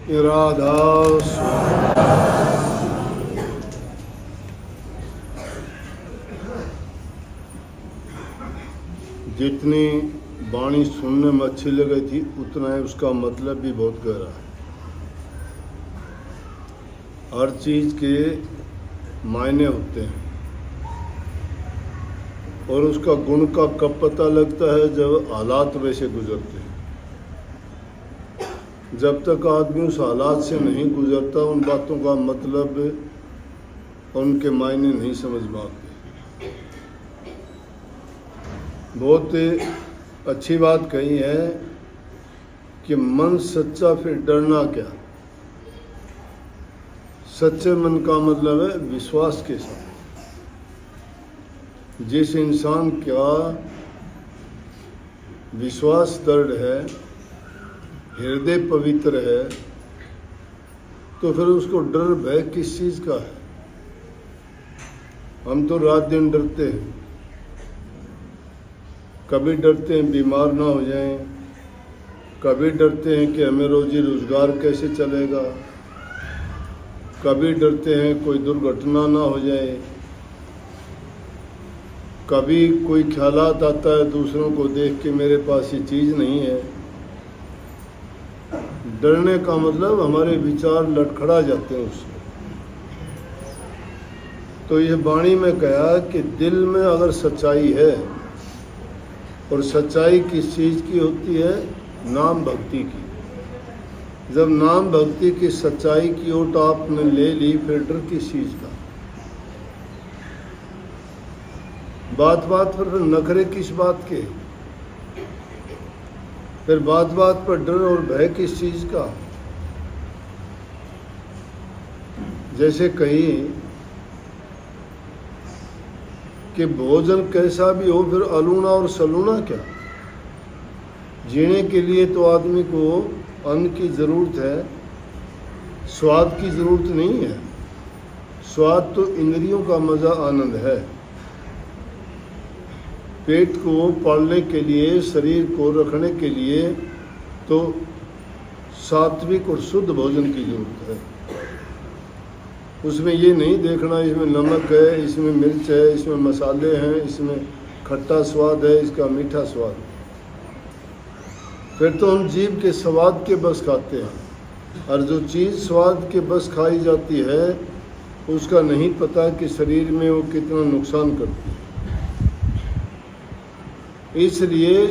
राधा जितनी वाणी सुनने में अच्छी लगी थी उतना ही उसका मतलब भी बहुत गहरा है। हर चीज़ के मायने होते हैं और उसका गुण का कब पता लगता है, जब हालात वैसे गुजरते हैं। जब तक आदमी उस हालात से नहीं गुजरता उन बातों का मतलब और उनके मायने नहीं समझ में आते। बहुत अच्छी बात कही है कि मन सच्चा फिर डरना क्या। सच्चे मन का मतलब है विश्वास के साथ। जिस इंसान का विश्वास दृढ़ है, हृदय पवित्र है, तो फिर उसको डर भय किस चीज़ का है। हम तो रात दिन डरते हैं। कभी डरते हैं बीमार ना हो जाएं, कभी डरते हैं कि हमें रोजी रोजगार कैसे चलेगा, कभी डरते हैं कोई दुर्घटना ना हो जाए, कभी कोई ख्यालात आता है दूसरों को देख के मेरे पास ये चीज़ नहीं है। डरने का मतलब हमारे विचार लड़खड़ा जाते हैं उससे। तो ये वाणी में कहा कि दिल में अगर सच्चाई है, और सच्चाई किस चीज़ की होती है, नाम भक्ति की। जब नाम भक्ति की सच्चाई की ओट आपने ले ली, फिर डर किस चीज़ का। बात बात पर नखरे किस बात के, फिर बात बात पर डर और भय किस चीज़ का। जैसे कहीं कि भोजन कैसा भी हो, फिर अलूना और सलूना क्या। जीने के लिए तो आदमी को अन्न की ज़रूरत है, स्वाद की ज़रूरत नहीं है। स्वाद तो इंद्रियों का मज़ा आनंद है। पेट को पालने के लिए, शरीर को रखने के लिए तो सात्विक और शुद्ध भोजन की ज़रूरत है। उसमें ये नहीं देखना इसमें नमक है, इसमें मिर्च है, इसमें मसाले हैं, इसमें खट्टा स्वाद है, इसका मीठा स्वाद। फिर तो हम जीभ के स्वाद के बस खाते हैं, और जो चीज़ स्वाद के बस खाई जाती है उसका नहीं पता कि शरीर में वो कितना नुकसान करती है। इसलिए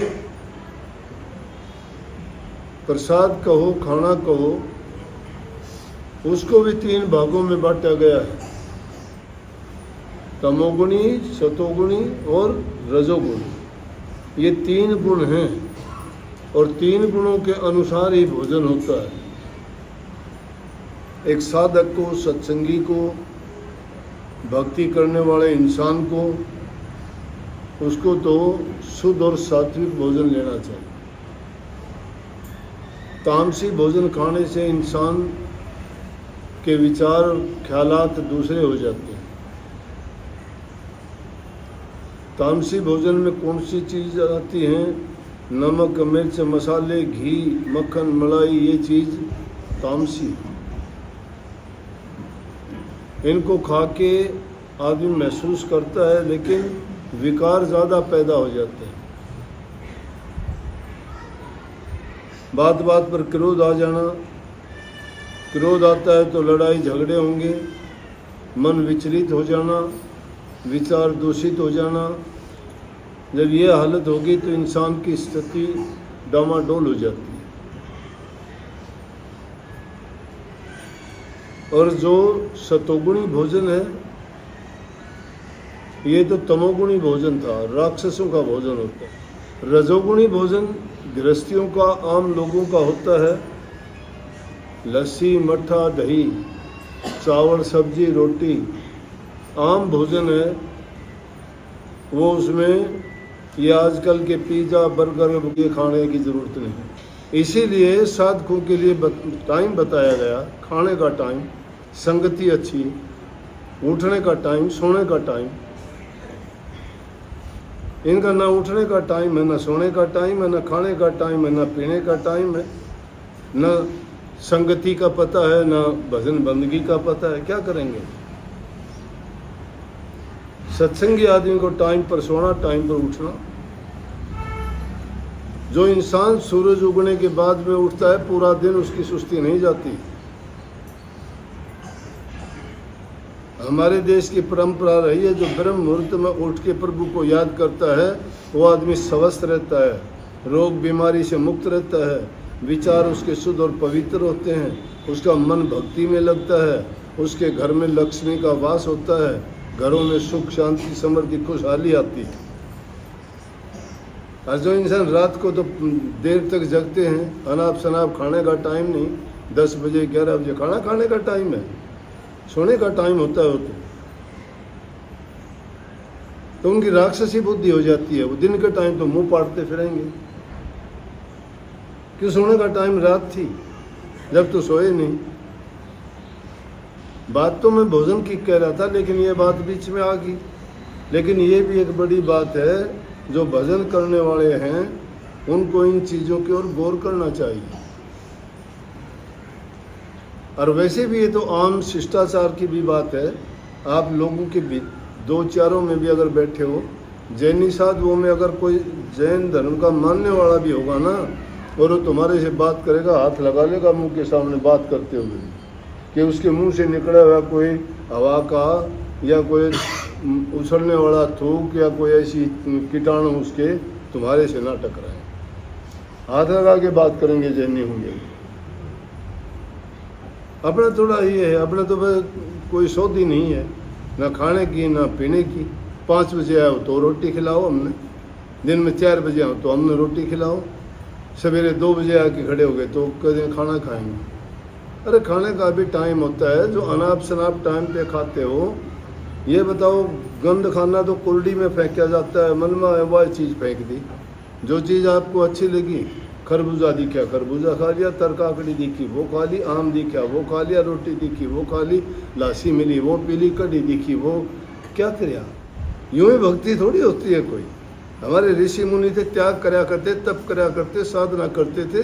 प्रसाद कहो, खाना कहो, उसको भी 3 भागों में बांटा गया है, तमोगुणी, सतोगुणी और रजोगुणी। ये 3 गुण हैं और 3 गुणों के अनुसार ही भोजन होता है। एक साधक को, सत्संगी को, भक्ति करने वाले इंसान को, उसको तो शुद्ध और सात्विक भोजन लेना चाहिए। तामसी भोजन खाने से इंसान के विचार ख्यालात दूसरे हो जाते हैं। तामसी भोजन में कौन सी चीज़ आती हैं? नमक, मिर्च, मसाले, घी, मक्खन, मलाई, ये चीज़ तामसी। इनको खा के आदमी महसूस करता है, लेकिन विकार ज़्यादा पैदा हो जाते हैं। बात बात पर क्रोध आ जाना, क्रोध आता है तो लड़ाई झगड़े होंगे, मन विचलित हो जाना, विचार दूषित हो जाना। जब ये हालत होगी तो इंसान की स्थिति डामाडोल हो जाती है। और जो सतोगुणी भोजन है, ये तो तमोगुणी भोजन था, राक्षसों का भोजन होता है। रजोगुणी भोजन गृहस्थियों का, आम लोगों का होता है। लस्सी, मट्ठा, दही, चावल, सब्जी, रोटी आम भोजन है। वो उसमें ये आजकल के पिज़्ज़ा, बर्गर ये खाने की ज़रूरत नहीं। इसीलिए साधकों के लिए टाइम बताया गया, खाने का टाइम, संगति अच्छी, उठने का टाइम, सोने का टाइम। इनका ना उठने का टाइम है, ना सोने का टाइम है, ना खाने का टाइम है, ना पीने का टाइम है, ना संगति का पता है, ना भजन बंदगी का पता है, क्या करेंगे? सत्संगी आदमी को टाइम पर सोना, टाइम पर उठना। जो इंसान सूरज उगने के बाद में उठता है, पूरा दिन उसकी सुस्ती नहीं जाती। हमारे देश की परंपरा रही है, जो ब्रह्म मुहूर्त में उठ के प्रभु को याद करता है वो आदमी स्वस्थ रहता है, रोग बीमारी से मुक्त रहता है, विचार उसके शुद्ध और पवित्र होते हैं, उसका मन भक्ति में लगता है, उसके घर में लक्ष्मी का वास होता है, घरों में सुख शांति समृद्धि खुशहाली आती है। और जो इंसान रात को तो देर तक जगते हैं, अनाप शनाप खाने का टाइम नहीं, 10 बजे 11 बजे खाना खाने का टाइम है, सोने का टाइम होता है तो उनकी राक्षसी बुद्धि हो जाती है। वो दिन के टाइम तो मुंह पाटते फिरेंगे, क्यों? सोने का टाइम रात थी जब तो सोए नहीं। बात तो मैं भोजन की कह रहा था, लेकिन ये बात बीच में आ गई। लेकिन ये भी एक बड़ी बात है, जो भजन करने वाले हैं उनको इन चीज़ों की ओर गौर करना चाहिए। और वैसे भी ये तो आम शिष्टाचार की भी बात है। आप लोगों के भी 2-4 में भी अगर बैठे हो, जैनी साधुओं में अगर कोई जैन धर्म का मानने वाला भी होगा ना, और वो तुम्हारे से बात करेगा, हाथ लगा लेगा मुंह के सामने बात करते हुए, कि उसके मुंह से निकला हुआ कोई हवा का या कोई उछलने वाला थूक या कोई ऐसी कीटाणु उसके तुम्हारे से ना टकराए, हाथ लगा के बात करेंगे जैनी होंगे। अपना थोड़ा ये है, अपना तो कोई सौदी नहीं है, ना खाने की ना पीने की। 5 बजे आओ तो रोटी खिलाओ हमने, दिन में 4 बजे आओ तो हमने रोटी खिलाओ, सवेरे 2 बजे आके खड़े हो गए तो कहीं खाना खाएंगे। अरे खाने का भी टाइम होता है, जो अनाप शनाप टाइम पे खाते हो। ये बताओ, गंद खाना तो कुल्डी में फेंका जाता है, मन में वह चीज़ फेंक दी। जो चीज़ आपको अच्छी लगी, खरबूजा दिखा खरबूजा खा लिया, तरकाकड़ी दिखी वो खा ली, आम दिखा वो खा लिया, रोटी दिखी वो खा ली, लासी मिली वो पी ली, कड़ी दिखी वो क्या किया। यूं ही भक्ति थोड़ी होती है कोई। हमारे ऋषि मुनि थे, त्याग कराया करते, तप कराया करते, साधना करते थे,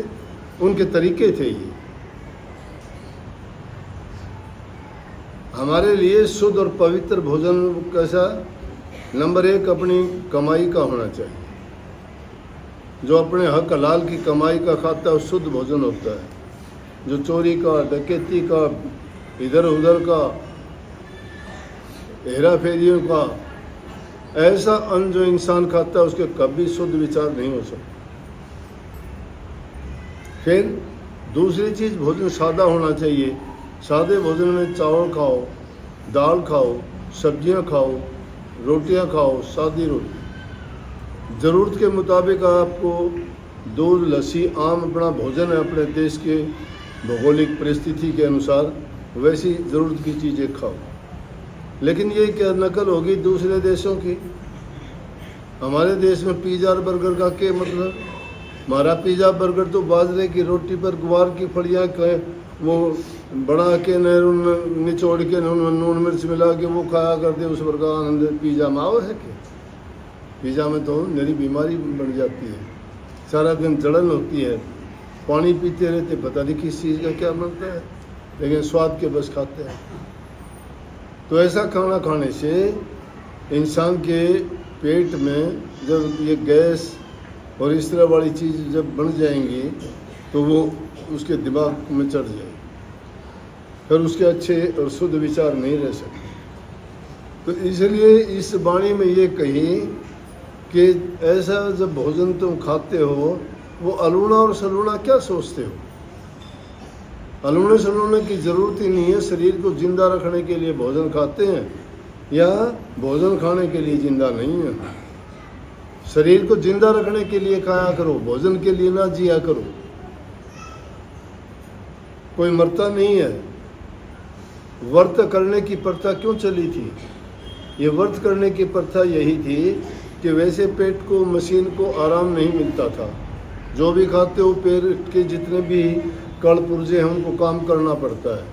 उनके तरीके थे ये। हमारे लिए शुद्ध और पवित्र भोजन कैसा? नंबर 1 अपनी कमाई का होना चाहिए। जो अपने हक हलाल की कमाई का खाता है शुद्ध भोजन होता है। जो चोरी का, डकैती का, इधर उधर का, हेरा फेरियों का, ऐसा अन्न जो इंसान खाता है उसके कभी शुद्ध विचार नहीं हो सकते। फिर दूसरी चीज़, भोजन सादा होना चाहिए। सादे भोजन में चावल खाओ, दाल खाओ, सब्जियां खाओ, रोटियां खाओ, सादी रोटी। ज़रूरत के मुताबिक आपको दूध, लस्सी, आम अपना भोजन है, अपने देश के भौगोलिक परिस्थिति के अनुसार वैसी ज़रूरत की चीज़ें खाओ। लेकिन ये क्या नकल होगी दूसरे देशों की? हमारे देश में पिज़्ज़ा और बर्गर का क्या मतलब? हमारा पिज़्ज़ा बर्गर तो बाजरे की रोटी पर ग्वार की फलियाँ वो बना के निचोड़ के नून मिर्च मिला के वो खाया करते, उस पर का आनंद पिज़्ज़ा में आओ है क्या? पिज़्ज़ा में तो मेरी बीमारी बढ़ जाती है, सारा दिन जलन होती है, पानी पीते रहते, पता नहीं किस चीज़ का क्या बनता है, लेकिन स्वाद के बस खाते हैं। तो ऐसा खाना खाने से इंसान के पेट में जब ये गैस और इस तरह वाली चीज़ जब बन जाएंगी तो वो उसके दिमाग में चढ़ जाए, फिर उसके अच्छे और शुद्ध विचार नहीं रह सकते। तो इसलिए इस वाणी में ये कही कि ऐसा जब भोजन तुम खाते हो, वो अलूना और सलूना क्या सोचते हो? अलूने सलूने की ज़रूरत ही नहीं है। शरीर को जिंदा रखने के लिए भोजन खाते हैं, या भोजन खाने के लिए जिंदा नहीं है। शरीर को जिंदा रखने के लिए खाया करो, भोजन के लिए ना जिया करो। कोई मरता नहीं है। व्रत करने की प्रथा क्यों चली थी? ये व्रत करने की प्रथा यही थी कि वैसे पेट को, मशीन को आराम नहीं मिलता था। जो भी खाते हो, पेट के जितने भी कण पुर्जे हैं उनको काम करना पड़ता है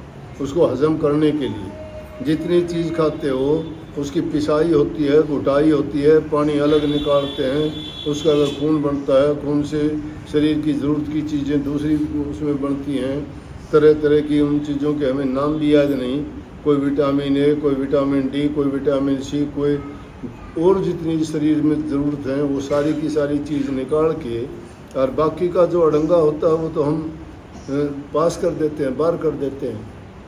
उसको हजम करने के लिए। जितनी चीज़ खाते हो उसकी पिसाई होती है, घुटाई होती है, पानी अलग निकालते हैं, उसका अगर खून बनता है, खून से शरीर की ज़रूरत की चीज़ें दूसरी उसमें बनती हैं, तरह तरह की उन चीज़ों के हमें नाम भी याद नहीं, कोई विटामिन ए, कोई विटामिन डी, कोई विटामिन सी, कोई और जितनी शरीर में ज़रूरत है वो सारी की सारी चीज़ निकाल के, और बाकी का जो अड़ंगा होता है वो तो हम पास कर देते हैं, बाहर कर देते हैं।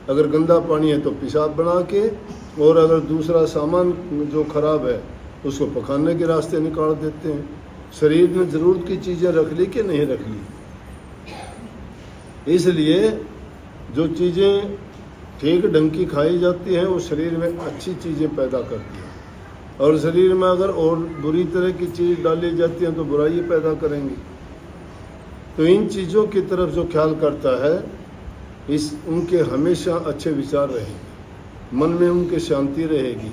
अगर गंदा पानी है तो पेशाब बना के, और अगर दूसरा सामान जो ख़राब है उसको पखाने के रास्ते निकाल देते हैं। शरीर में ज़रूरत की चीज़ें रख ली कि नहीं रख ली। इसलिए जो चीज़ें ठीक ढंग की खाई जाती हैं वो शरीर में अच्छी चीज़ें पैदा करती हैं, और शरीर में अगर और बुरी तरह की चीज़ डाली जाती हैं तो बुराई पैदा करेंगी। तो इन चीज़ों की तरफ जो ख्याल करता है इस उनके हमेशा अच्छे विचार रहेंगे, मन में उनके शांति रहेगी,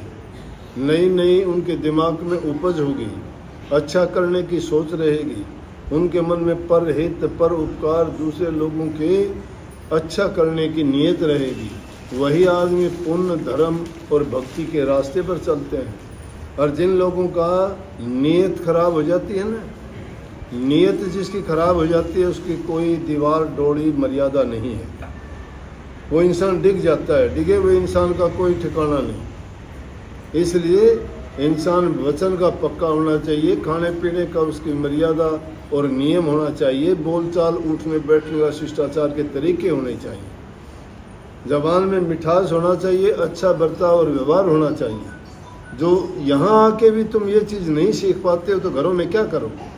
नई नई उनके दिमाग में उपज होगी, अच्छा करने की सोच रहेगी, उनके मन में परहित पर उपकार दूसरे लोगों के अच्छा करने की नीयत रहेगी। वही आदमी पुण्य धर्म और भक्ति के रास्ते पर चलते हैं। और जिन लोगों का नीयत खराब हो जाती है ना, नीयत जिसकी खराब हो जाती है उसकी कोई दीवार डोरी मर्यादा नहीं है, वो इंसान डिग जाता है, डिगे हुए इंसान का कोई ठिकाना नहीं। इसलिए इंसान वचन का पक्का होना चाहिए, खाने पीने का उसकी मर्यादा और नियम होना चाहिए, बोलचाल उठने बैठने का शिष्टाचार के तरीके होने चाहिए, ज़बान में मिठास होना चाहिए, अच्छा बर्ताव और व्यवहार होना चाहिए। जो यहाँ आके भी तुम ये चीज़ नहीं सीख पाते हो तो घरों में क्या करोगे?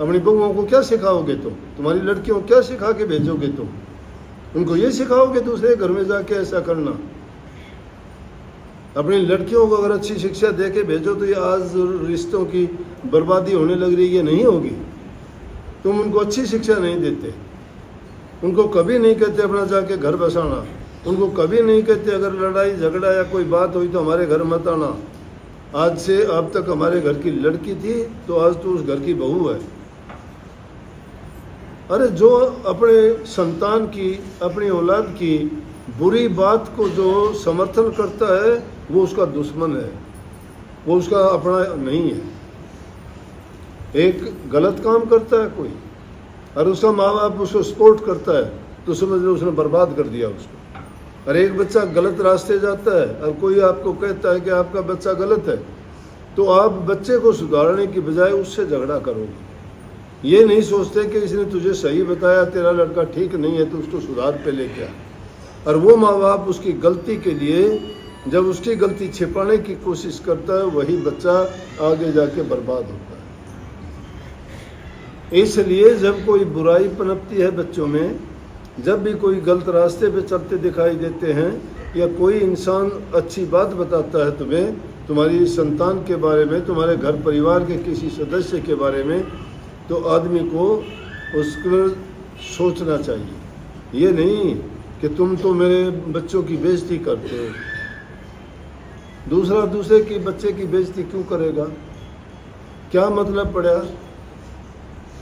अपनी बहुओं को क्या सिखाओगे? तुम्हारी लड़कियों को क्या सिखा के भेजोगे? तुम उनको ये सिखाओगे दूसरे घर में जाके ऐसा करना? अपनी लड़कियों को अगर अच्छी शिक्षा दे के भेजो तो ये आज रिश्तों की बर्बादी होने लग रही है, नहीं होगी। तुम उनको अच्छी शिक्षा नहीं देते, उनको कभी नहीं कहते अपना जाके घर बसाना, उनको कभी नहीं कहते अगर लड़ाई झगड़ा या कोई बात हुई तो हमारे घर मत आना। आज से अब तक हमारे घर की लड़की थी तो आज तो उस घर की बहू है। अरे जो अपने संतान की, अपनी औलाद की बुरी बात को जो समर्थन करता है वो उसका दुश्मन है, वो उसका अपना नहीं है। एक गलत काम करता है कोई और उसका माँ बाप उसको सपोर्ट करता है तो समझ लो उसने बर्बाद कर दिया उसको। और एक बच्चा गलत रास्ते जाता है और कोई आपको कहता है कि आपका बच्चा गलत है तो आप बच्चे को सुधारने की बजाय उससे झगड़ा करोगे। ये नहीं सोचते कि इसने तुझे सही बताया, तेरा लड़का ठीक नहीं है तो उसको सुधार पे लेके आ। और वो माँ बाप उसकी गलती के लिए जब उसकी गलती छिपाने की कोशिश करता है वही बच्चा आगे जाके बर्बाद होता है। इसलिए जब कोई बुराई पनपती है बच्चों में, जब भी कोई गलत रास्ते पे चलते दिखाई देते हैं या कोई इंसान अच्छी बात बताता है तुम्हें, तुम्हारी संतान के बारे में, तुम्हारे घर परिवार के किसी सदस्य के बारे में, तो आदमी को उसको सोचना चाहिए। ये नहीं कि तुम तो मेरे बच्चों की बेइज्जती करते हो। दूसरा दूसरे की बच्चे की बेइज्जती क्यों करेगा? क्या मतलब पड़ा?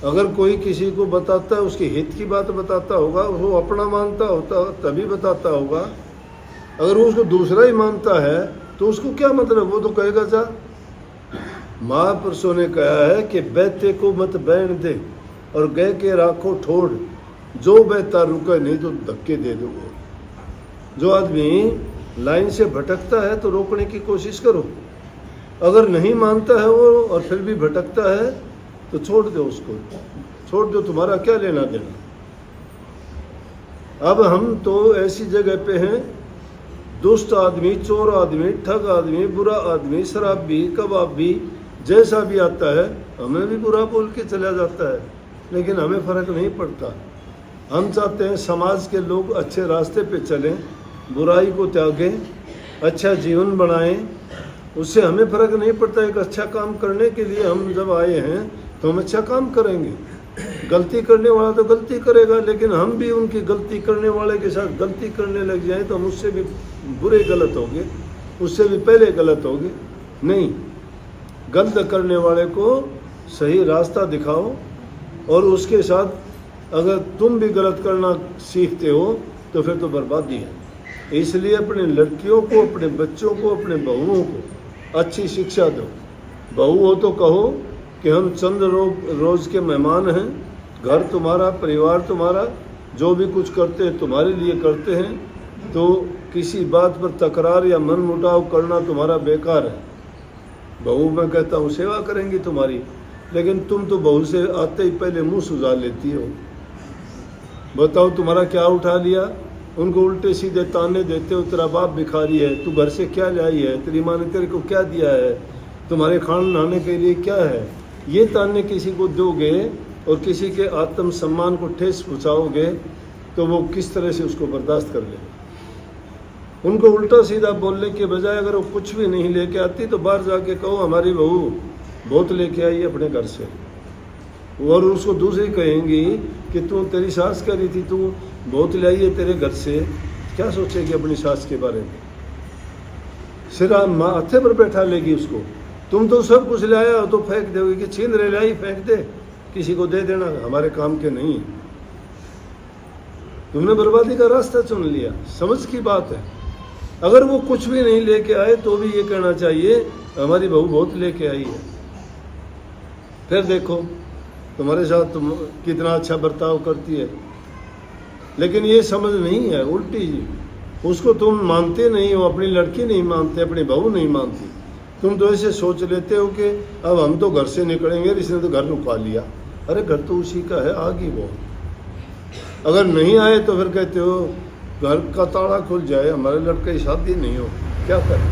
अगर कोई किसी को बताता है, उसके हित की बात बताता होगा, वो अपना मानता होता तभी बताता होगा। अगर वो उसको दूसरा ही मानता है तो उसको क्या मतलब? वो तो कहेगा जा। महापुरुषों ने कहा है कि बहते को मत बहन दे और गए के राखो ठोड़, जो बहता रुके नहीं तो धक्के दे दो। जो आदमी लाइन से भटकता है तो रोकने की कोशिश करो। अगर नहीं मानता है वो और फिर भी भटकता है तो छोड़ दो उसको, छोड़ दो, तुम्हारा क्या लेना देना। अब हम तो ऐसी जगह पे हैं, दुष्ट आदमी, चोर आदमी, ठग आदमी, बुरा आदमी, शराबी, कबाबी, जैसा भी आता है हमें भी बुरा बोल के चला जाता है, लेकिन हमें फ़र्क नहीं पड़ता। हम चाहते हैं समाज के लोग अच्छे रास्ते पे चलें, बुराई को त्यागें, अच्छा जीवन बनाएं। उससे हमें फ़र्क नहीं पड़ता। एक अच्छा काम करने के लिए हम जब आए हैं तो हम अच्छा काम करेंगे। गलती करने वाला तो गलती करेगा, लेकिन हम भी उनकी गलती करने वाले के साथ गलती करने लग जाएं तो हम उससे भी बुरे गलत होंगे, उससे भी पहले गलत होंगे। नहीं, गलत करने वाले को सही रास्ता दिखाओ और उसके साथ अगर तुम भी गलत करना सीखते हो तो फिर तो बर्बादी है। इसलिए अपने लड़कियों को, अपने बच्चों को, अपने बहुओं को अच्छी शिक्षा दो। बहू हो तो कहो कि हम चंद रोज़ के मेहमान हैं, घर तुम्हारा, परिवार तुम्हारा, जो भी कुछ करते हैं तुम्हारे लिए करते हैं, तो किसी बात पर तकरार या मन मुटाव करना तुम्हारा बेकार है। बहू मैं कहता हूँ सेवा करेंगी तुम्हारी, लेकिन तुम तो बहू से आते ही पहले मुंह सुझा लेती हो। बताओ तुम्हारा क्या उठा लिया? उनको उल्टे सीधे ताने देते हो, तेरा बाप भिखारी है, तू घर से क्या लाई है, तेरी माँ ने तेरे को क्या दिया है, तुम्हारे खान नहाने के लिए क्या है। ये ताने किसी को दोगे और किसी के आत्म सम्मान को ठेस पहुँचाओगे तो वो किस तरह से उसको बर्दाश्त कर लेगा। उनको उल्टा सीधा बोलने के बजाय अगर वो कुछ भी नहीं लेके आती तो बाहर जाके कहो हमारी बहू बहुत लेके आई अपने घर से, और उसको दूसरी कहेंगी कि तू तेरी सास कह रही थी तू बहुत लाई है तेरे घर से, क्या सोचेगी अपनी सास के बारे में? सिरा माथे पर बैठा लेगी उसको। तुम तो सब कुछ लाया हो तो फेंक दोगे कि छीन रहे लाई फेंक दे, किसी को दे देना, हमारे काम के नहीं। तुमने बर्बादी का रास्ता चुन लिया। समझ की बात है। अगर वो कुछ भी नहीं लेके आए तो भी ये कहना चाहिए हमारी बहू बहुत लेके आई है। फिर देखो तुम्हारे साथ तुम कितना अच्छा बर्ताव करती है, लेकिन ये समझ नहीं है, उल्टी जी। उसको तुम मानते नहीं हो, अपनी लड़की नहीं मानते, अपनी बहू नहीं मानती। तुम तो ऐसे सोच लेते हो कि अब हम तो घर से निकलेंगे, इसने तो घर रुकवा लिया। अरे घर तो उसी का है, आगे वो। अगर नहीं आए तो फिर कहते हो घर का ताला खुल जाए, हमारे लड़के की शादी नहीं हो, क्या करें?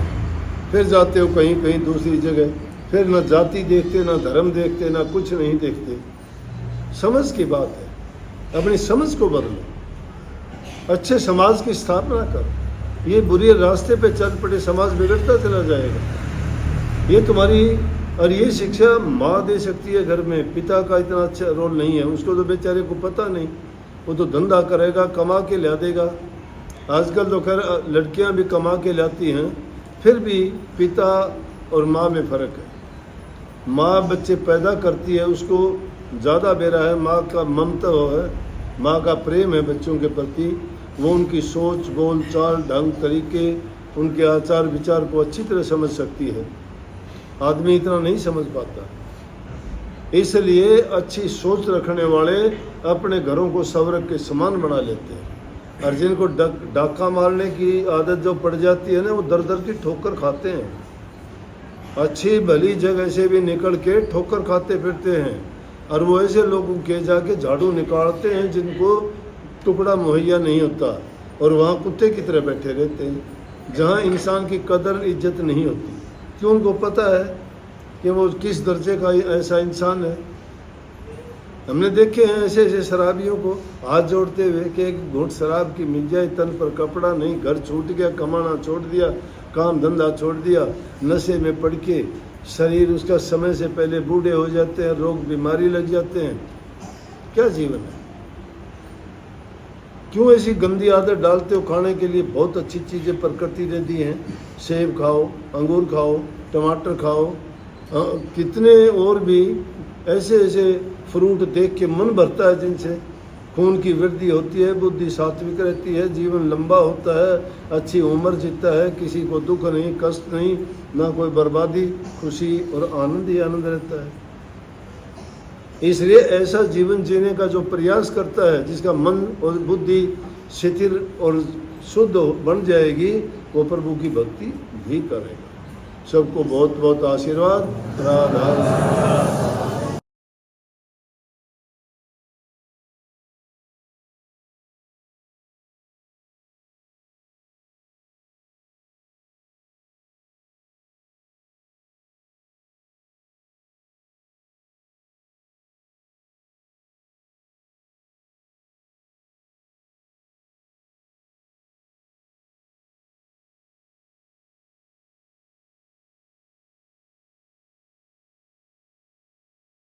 फिर जाते हो कहीं कहीं दूसरी जगह, फिर न जाति देखते, ना धर्म देखते, ना कुछ नहीं देखते। समझ की बात है, अपनी समझ को बदलो, अच्छे समाज की स्थापना करो। ये बुरे रास्ते पे चल पड़े, समाज बिगड़ता चला जाएगा। ये तुम्हारी और ये शिक्षा माँ दे सकती है घर में। पिता का इतना अच्छा रोल नहीं है, उसको तो बेचारे को पता नहीं, वो तो धंधा करेगा, कमा के ला देगा। आजकल तो खैर लड़कियां भी कमा के लाती हैं, फिर भी पिता और माँ में फ़र्क है। माँ बच्चे पैदा करती है, उसको ज़्यादा बेरा है, माँ का ममता है, माँ का प्रेम है बच्चों के प्रति। वो उनकी सोच, बोल चाल, ढंग, तरीके, उनके आचार विचार को अच्छी तरह समझ सकती है। आदमी इतना नहीं समझ पाता। इसलिए अच्छी सोच रखने वाले अपने घरों को स्वर्ग के समान बना लेते हैं, और जिनको डाका मारने की आदत जो पड़ जाती है ना, वो दर दर की ठोकर खाते हैं। अच्छी भली जगह से भी निकल के ठोकर खाते फिरते हैं, और वो ऐसे लोगों के जाके झाड़ू निकालते हैं जिनको टुकड़ा मुहैया नहीं होता, और वहाँ कुत्ते की तरह बैठे रहते हैं, जहाँ इंसान की कदर इज्जत नहीं होती। क्यों? उनको पता है कि वो किस दर्जे का ऐसा इंसान है। हमने देखे हैं ऐसे ऐसे शराबियों को हाथ जोड़ते हुए कि एक घूंट शराब की मिल जाए, तन पर कपड़ा नहीं, घर छूट गया, कमाना छोड़ दिया, काम धंधा छोड़ दिया, नशे में पड़ के शरीर उसका समय से पहले बूढ़े हो जाते हैं, रोग बीमारी लग जाते हैं। क्या जीवन है? क्यों ऐसी गंदी आदत डालते हो? खाने के लिए बहुत अच्छी चीज़ें प्रकृति ने दी हैं, सेब खाओ, अंगूर खाओ, टमाटर खाओ, कितने और भी ऐसे ऐसे फ्रूट देख के मन भरता है, जिनसे खून की वृद्धि होती है, बुद्धि सात्विक रहती है, जीवन लंबा होता है, अच्छी उम्र जीता है, किसी को दुख नहीं, कष्ट नहीं, ना कोई बर्बादी, खुशी और आनंद ही आनंद रहता है। इसलिए ऐसा जीवन जीने का जो प्रयास करता है, जिसका मन और बुद्धि शिथिल और शुद्ध बन जाएगी, वो प्रभु की भक्ति भी करेगा। सबको बहुत बहुत आशीर्वाद। राधा।